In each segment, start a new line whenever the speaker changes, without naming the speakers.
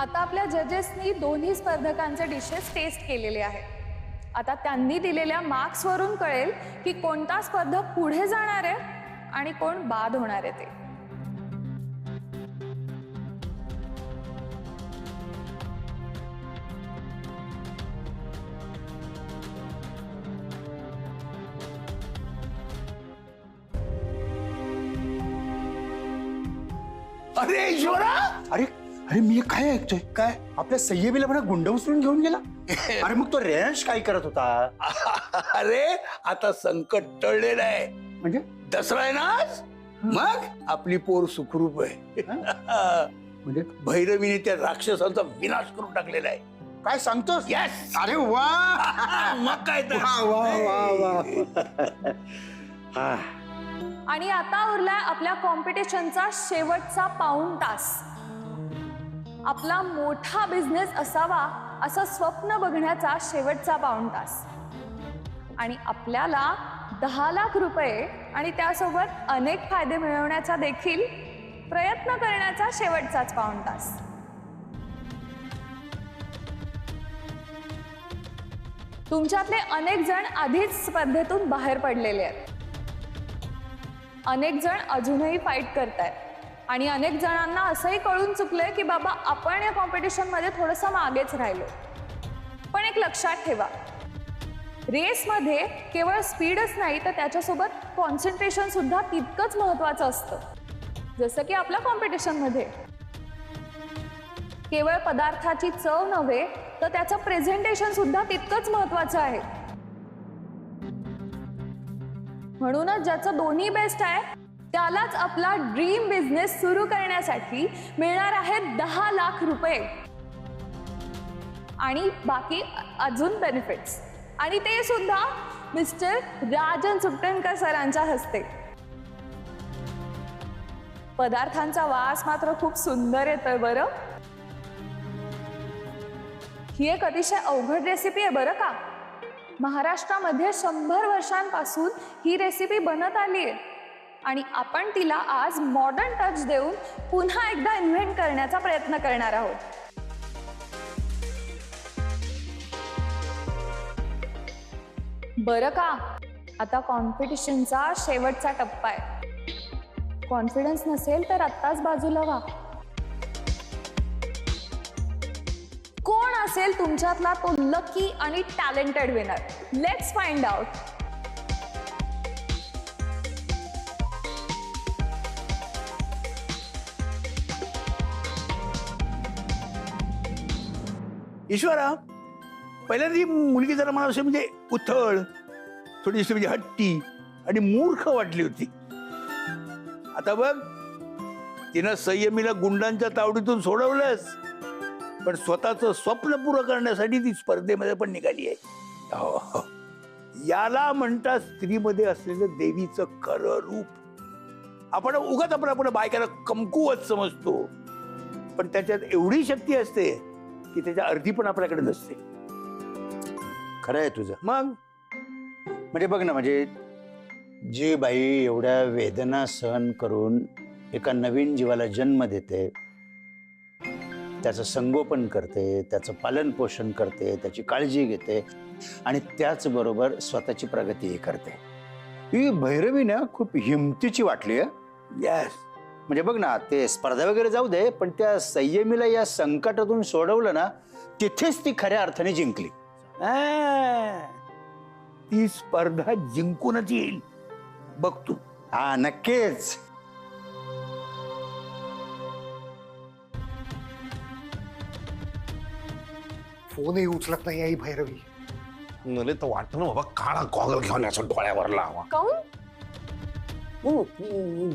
आता आपल्या जजेसनी दोन्ही स्पर्धकांचे डिशेस टेस्ट केलेले आहेत. आता त्यांनी दिलेल्या मार्क्सवरून कळेल की कोणता स्पर्धक पुढे जाणार आहे आणि कोण बाद होणार आहे ते.
अरे ईश्वरा,
अरे अरे मी काय ऐकतोय?
काय?
आपल्या सय्यबीला म्हणा गुंड उचलून घेऊन गेला. अरे मग तो रेयांश काय करत होता?
अरे आता संकट टळलेलं आहे.
म्हणजे
दसरा आहे ना आज, मग आपली पोर सुखरूप आहे.
म्हणजे
भैरवीने त्या राक्षसांचा विनाश करून टाकलेला आहे.
काय सांगतोस?
येस.
अरे वा,
मग काय तर.
वा वा वा वा. हा,
आणि आता उरलाय आपल्या कॉम्पिटिशनचा शेवटचा पाऊण तास. आपला मोठा बिझनेस असावा असं स्वप्न बघण्याचा शेवटचा पाऊण तास. आणि आपल्याला 10 लाख रुपये आणि त्यासोबत अनेक फायदे मिळवण्याचा देखील प्रयत्न करण्याचा शेवटचाच पाऊण तास. तुमच्यातले अनेक जण आधीच स्पर्धेतून बाहेर पडलेले आहेत. अनेक जण अजूनही फाईट करतायत आणि अनेक जणांना असंही कळून चुकलंय की बाबा आपण या कॉम्पिटिशनमध्ये थोडंसं मागेच राहिलो. पण एक लक्षात ठेवा, रेसमध्ये केवळ स्पीडच नाही तर त्याच्यासोबत कॉन्सन्ट्रेशन सुद्धा तितकंच महत्त्वाचं असतं. जसं की आपल्या कॉम्पिटिशनमध्ये केवळ पदार्थाची चव नव्हे तर त्याचं प्रेझेंटेशन सुद्धा तितकंच महत्त्वाचं आहे. म्हणूनच ज्याचं दोन्ही बेस्ट आहे त्यालाच आपला ड्रीम बिझनेस सुरू करण्यासाठी मिळणार आहे 10 लाख रुपये आणि बाकी अजून बेनिफिट्स, आणि ते सुद्धा मिस्टर राजन सुट्टणकर सरांच्या हस्ते. पदार्थांचा वास मात्र खूप सुंदर येतोय बरं. ही एक अतिशय अवघड रेसिपी आहे बरं का. महाराष्ट्रामध्ये 100 वर्षांपासून ही रेसिपी बनत आली आहे आणि आपण तिला आज मॉडर्न टच देऊन पुन्हा एकदा इन्व्हेंट करण्याचा प्रयत्न करणार आहोत. बरं का, आता कॉम्पिटिशनचा शेवटचा टप्पा आहे. कॉन्फिडन्स नसेल तर आत्ताच बाजूला व्हा. कोण असेल तुमच्यातला तो लकी आणि talented winner? Let's find out.
ईश्वरा, पहिल्यांदा ही मुलगी जरा मला अशी म्हणजे उथळ, थोडीशी म्हणजे हट्टी आणि मूर्ख वाटली होती. आता बघ, तिनं संयमीला गुंडांच्या तावडीतून सोडवलंच, पण स्वतःचं स्वप्न पुरं करण्यासाठी ती स्पर्धेमध्ये पण निघाली आहे. हो, याला म्हणतात स्त्रीमध्ये असलेलं देवीचं खरं रूप. आपण उगाच आपण बायकाला कमकुवत समजतो, पण त्याच्यात एवढी शक्ती असते की त्याच्या अर्धी पण आपल्याकडे नसते.
खरं आहे तुझं.
मग
म्हणजे बघ ना, म्हणजे जी बाई एवढ्या वेदना सहन करून एका नवीन जीवाला जन्म देते, त्याचं संगोपन करते, त्याचं पालन पोषण करते, त्याची काळजी घेते आणि त्याचबरोबर स्वतःची प्रगतीही करते, ही भैरवी ना खूप हिमतीची वाटली आहे.
यस.
म्हणजे बघ ना, ते स्पर्धा वगैरे जाऊ दे, पण त्या संयमीला या संकटातून सोडवलं ना, तिथेच ती खऱ्या अर्थाने जिंकली.
ती स्पर्धा जिंकूनच येईल बघ तू.
हा, नक्कीच.
फोनही उचलत नाही आई भैरवी.
मला तर वाटतं ना बाबा, काळा गॉगल घेऊन याचं डोळ्यावर लावा.
काऊन?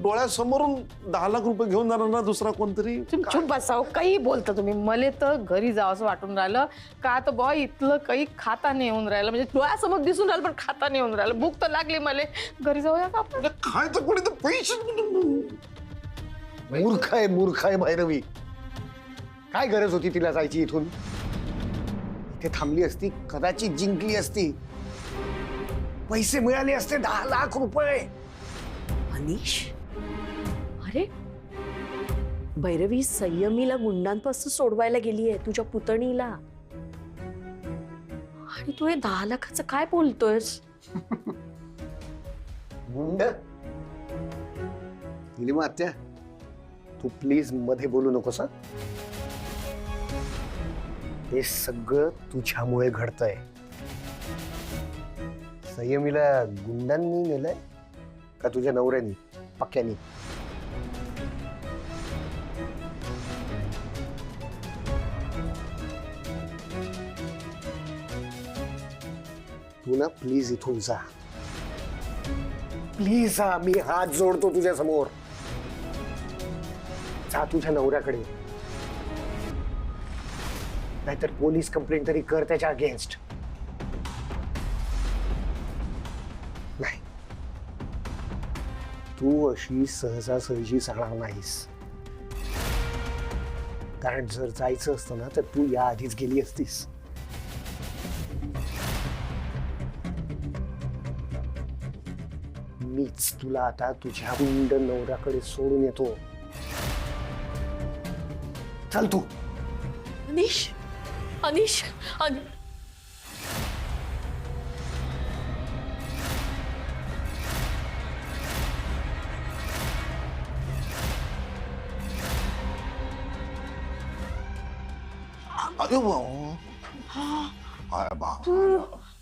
डोळ्यासमोरून 10 लाख रुपये घेऊन जाणार ना दुसरा कोणतरी.
तुम्ही चुप बसाव, काही बोलता तुम्ही. मला तर घरी जावं असं वाटून राहिलं. का तर बॉय इथलं काही खाता नाही येऊन राहिलं, म्हणजे डोळ्यासमोर दिसून राहिलं पण खाता नाही येऊन राहिलं. भूक तर लागली मला. घरी जाऊया का आपण?
काय तर कोणी तर पैसे.
मूर्ख आहे भैरवी. काय गरज होती तिला जायची इथून? इथे थांबली असती, कदाचित जिंकली असती, पैसे मिळाले असते 10 लाख रुपये.
अनिश, अरे
भैरवी संयमीला गुंडांपासून सोडवायला गेलीये तुझ्या पुतणीला. आणि तू हे 10 लाखाचं काय बोलतोयस?
गुंड नीलिमा आत्या, तू प्लीज मध्ये बोलू नकोस. हे सगळं तुझ्यामुळे घडतंय. संयमीला गुंडांनी नेलंय का तुझ्या नवऱ्यानी पक्क्यानी? तू ना प्लीज इथून जा. प्लीज जा, मी हात जोडतो तुझ्या समोर. जा तुझ्या नवऱ्याकडे, नाहीतर पोलीस कंप्लेंट तरी कर त्याच्या अगेन्स्ट. नाही, तू अशी सहजासहजी सांगणार नाहीस. कारण जर जायचं असतं ना तर तू या आधीच गेली असतीस. मीच तुला आता तुझ्या गुंड नवऱ्याकडे सोडून येतो. चल तू.
अनिश, अनिश,
अरे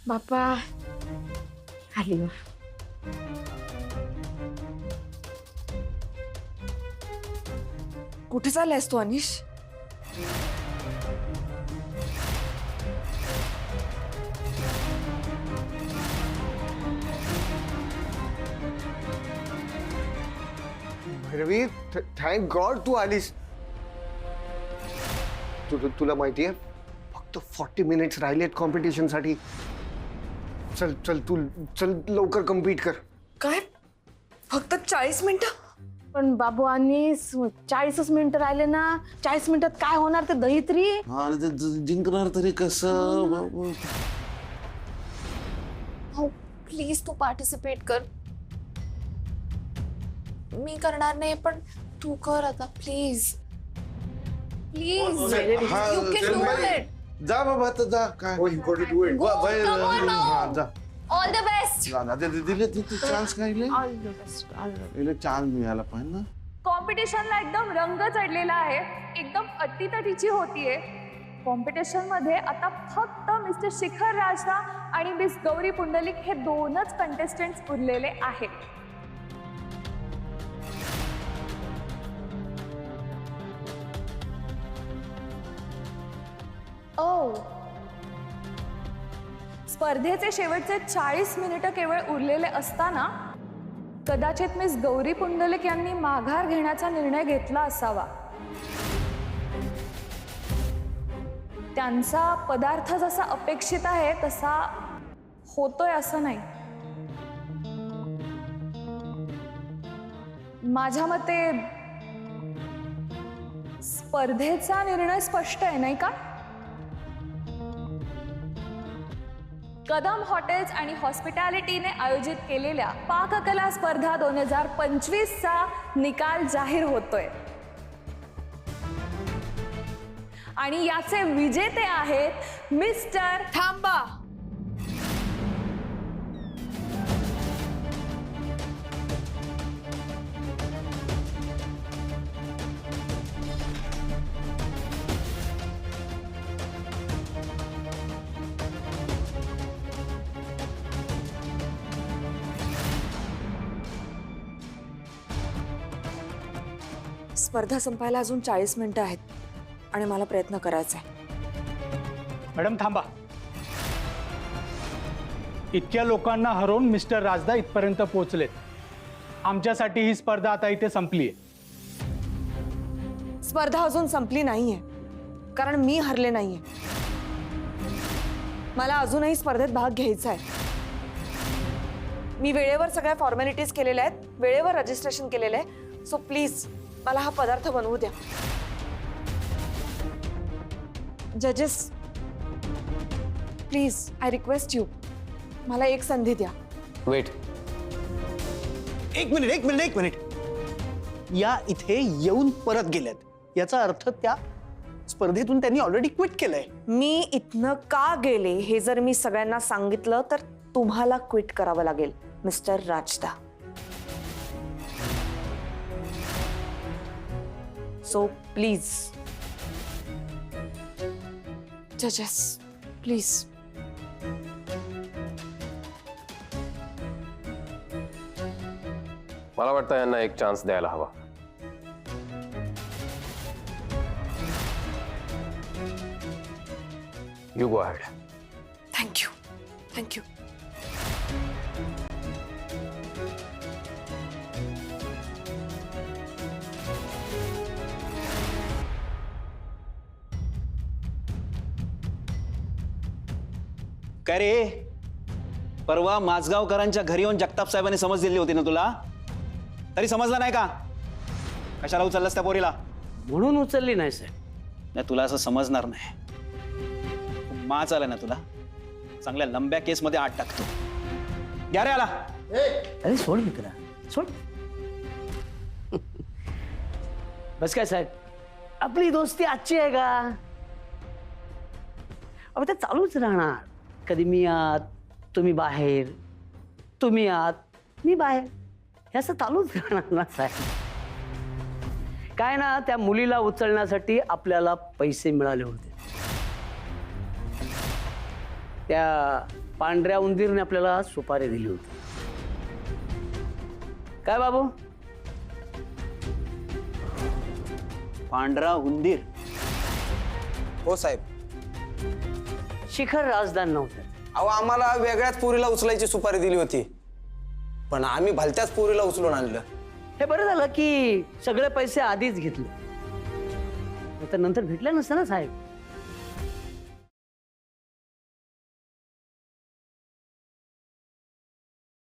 बापा आली हो.
कुठे चाललायस तू अनिश?
भैरवी, थँक गॉड तू आलीस. तुला माहितीये फक्त 40 मिनिट्स राहिलेत कॉम्पिटिशन साठी. चल चल तू चल, लवकर कम्प्लीट कर.
काय फक्त 40 मिनिटं?
पण बाबू आणि 40च मिनिटं राहिले ना. 40 मिनिटात काय होणार ते दही तरी.
जिंकणार तरी कसं?
हो प्लीज तू पार्टिसिपेट कर. मी करणार नाही पण तू कर आता please. Please you can do it.
जा बाबा आता जा. काय जा.
All the best.
दिले तिथे चान्स काय चान्स मिळाला पाहिजे ना.
कॉम्पिटिशनला एकदम रंग चढलेला आहे. एकदम अटीतटीची होतीये. कॉम्पिटिशन मध्ये आता फक्त मिस्टर शिखर राजदा आणि मिस गौरी पुंडलिक हे 2च कंटेस्टंट्स उरलेले आहेत. ओ, स्पर्धेचे शेवटचे 40 मिनिटं केवळ उरलेले असताना कदाचित मिस गौरी पुंडलिक यांनी माघार घेण्याचा निर्णय घेतला असावा. त्यांचा पदार्थ जसा अपेक्षित आहे तसा होतोय असं नाही. माझ्या मते स्पर्धेचा निर्णय स्पष्ट आहे नाही का? कदम हॉटेल्स आणि हॉस्पिटॅलिटीने आयोजित केलेल्या पाककला स्पर्धा 2025चा निकाल जाहीर होतोय आणि याचे विजेते आहेत मिस्टर थांबा. स्पर्धा संपायला अजून 40 मिनिटं आहेत आणि मला प्रयत्न करायचा आहे.
मॅडम थांबा. इतक्या लोकांना हरवून मिस्टर राजदा इथपर्यंत पोहोचलेत. आमच्यासाठी ही स्पर्धा आता इथे संपली आहे.
स्पर्धा अजून संपली नाहीये कारण मी हरले नाहीये. मला अजूनही स्पर्धेत भाग घ्यायचा आहे. मी वेळेवर सगळ्या फॉर्मॅलिटीज केलेल्या आहेत, वेळेवर रजिस्ट्रेशन केलेलं आहे. सो प्लीज मला हा पदार्थ बनवू द्या. जजेस प्लीज आय रिक्वेस्ट यू, मला एक संधी द्या.
वेट, एक मिनिट.
या इथे येऊन परत गेल्यात याचा अर्थ त्या स्पर्धेतून त्यांनी ऑलरेडी क्विट केलंय.
मी इथनं का गेले हे जर मी सगळ्यांना सांगितलं तर तुम्हाला क्विट करावं लागेल मिस्टर राजदा. सो प्लीज जजेस प्लीज.
मला वाटतं यांना एक चान्स द्यायला हवा. You go ahead.
Thank you thank you.
काय रे, परवा माझगावकरांच्या घरी येऊन जगताप साहेबांनी समज दिली होती ना तुला, तरी समजला नाही का? कशाला उचललास त्या पोरीला?
म्हणून उचलली नाही साहेब.
नाही, तुला असं समजणार नाही. माच आला ना तुला, चांगल्या लंब्या केसमध्ये आत टाकतो. घ्या रे आला.
अरे सोड मित्रा सोड. बस काय साहेब, आपली दोस्ती आजची आहे का? अहो ते चालूच राहणार. कधी मी आत तुम्ही बाहेर, तुम्ही आत मी बाहेर, हे असं चालूच राहणार ना साहेब. काय ना, त्या मुलीला उचलण्यासाठी आपल्याला पैसे मिळाले होते. त्या पांढऱ्या उंदीरने आपल्याला सुपारी दिली होती. काय बाबू?
पांढरा उंदीर?
हो साहेब.
शिखर राजदान नव्हतं.
अहो, आम्हाला वेगळ्याच पोरीला उचलायची सुपारी दिली होती, पण आम्ही भलत्याच पोरीला उचलून आणलं.
हे बरं झालं की सगळे पैसे आधीच घेतले, तर नंतर भेटले नसतं ना साहेब.